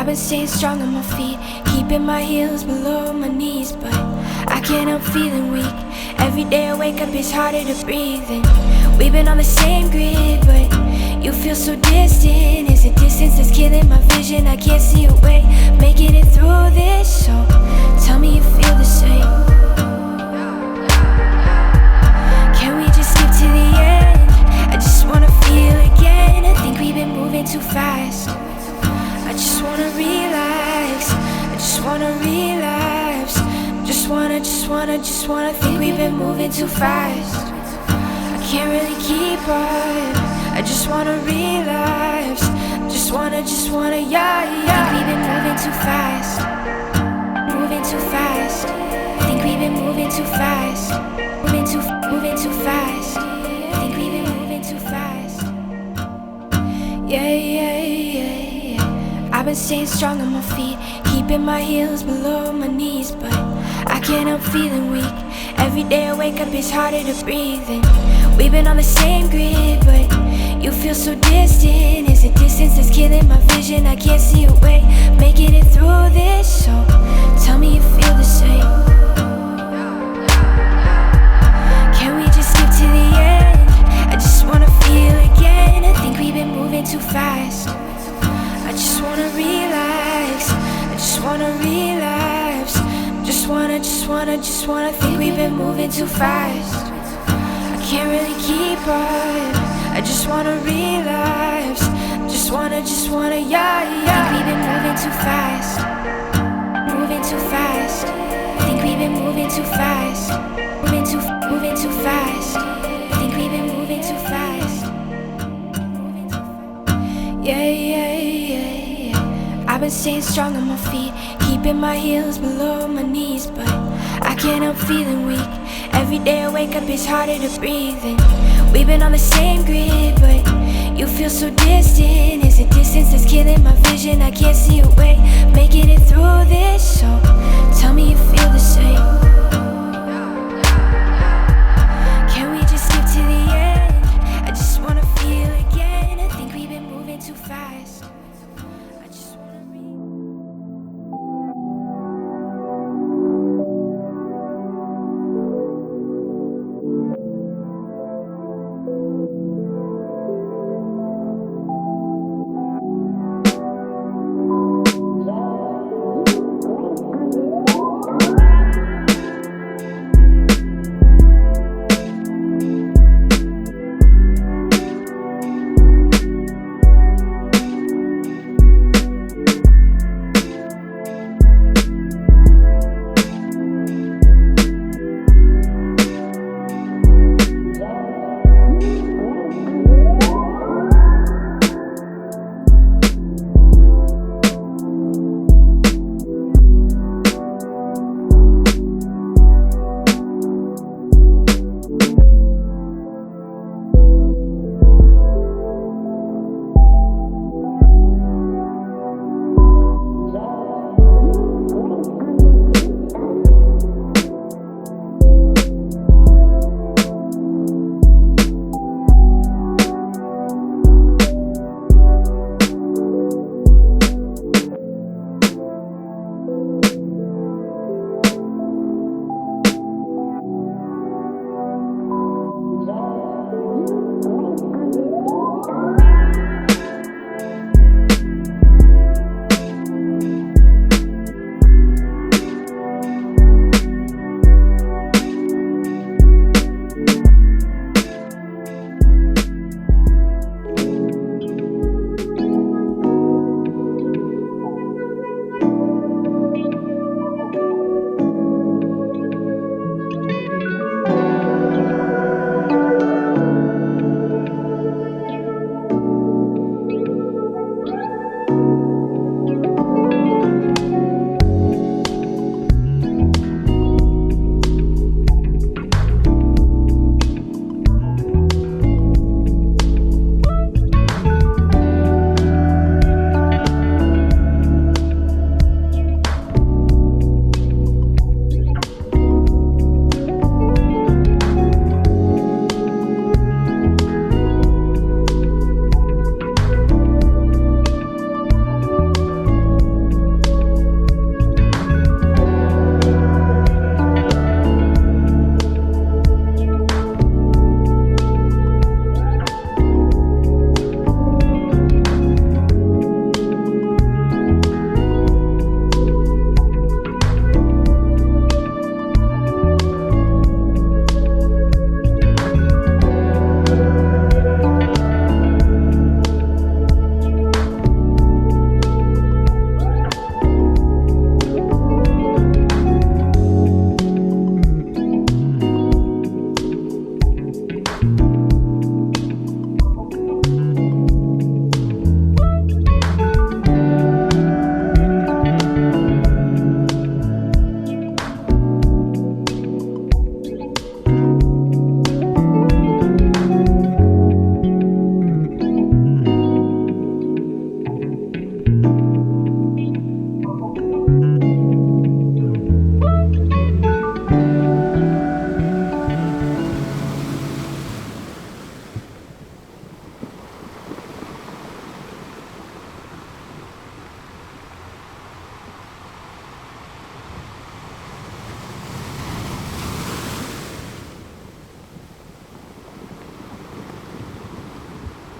been staying strong on my feet, keeping my heels below my knees, but I can't help feeling weak. Every day I wake up, it's harder to breathe in. We've been on the same grid, but you feel so distant. Is it distance that's killing my vision? I can't see a way, making it through this. So tell me you feel the same. Can we just skip to the end? I just wanna feel again. I think we've been moving too fast. I just wanna relax. I just wanna relapse. Just wanna think we've been moving too fast. I can't really keep up. I just wanna relapse. Just wanna, yeah. Think we've been moving too fast. Moving too fast. Think we've been moving too fast. Moving too fast. Think we've been moving too fast. Yeah. I've been staying strong on my feet, keeping my heels below my knees, but I can't help feeling weak. Every day I wake up, it's harder to breathe in. We've been on the same grid, but you feel so distant. Is it distance that's killing my vision? I can't see a way, making it through this. So tell me you feel the same. Can we just skip to the end? I just wanna feel again. I think we've been moving too fast. I just wanna relax. I just wanna relapse. Just wanna think we've been moving too fast. I can't really keep up. I just wanna relapse. Just wanna, yeah. Think we've been moving too fast. Moving too fast. Think we've been moving too fast. Moving too fast. Think we've been moving too fast. Yeah. I've been staying strong on my feet, keeping my heels below my knees, but I can't help feeling weak. Every day I wake up, it's harder to breathe in. We've been on the same grid, but you feel so distant. Is it distance that's killing my vision? I can't see a way, making it through this. So tell me you feel the same.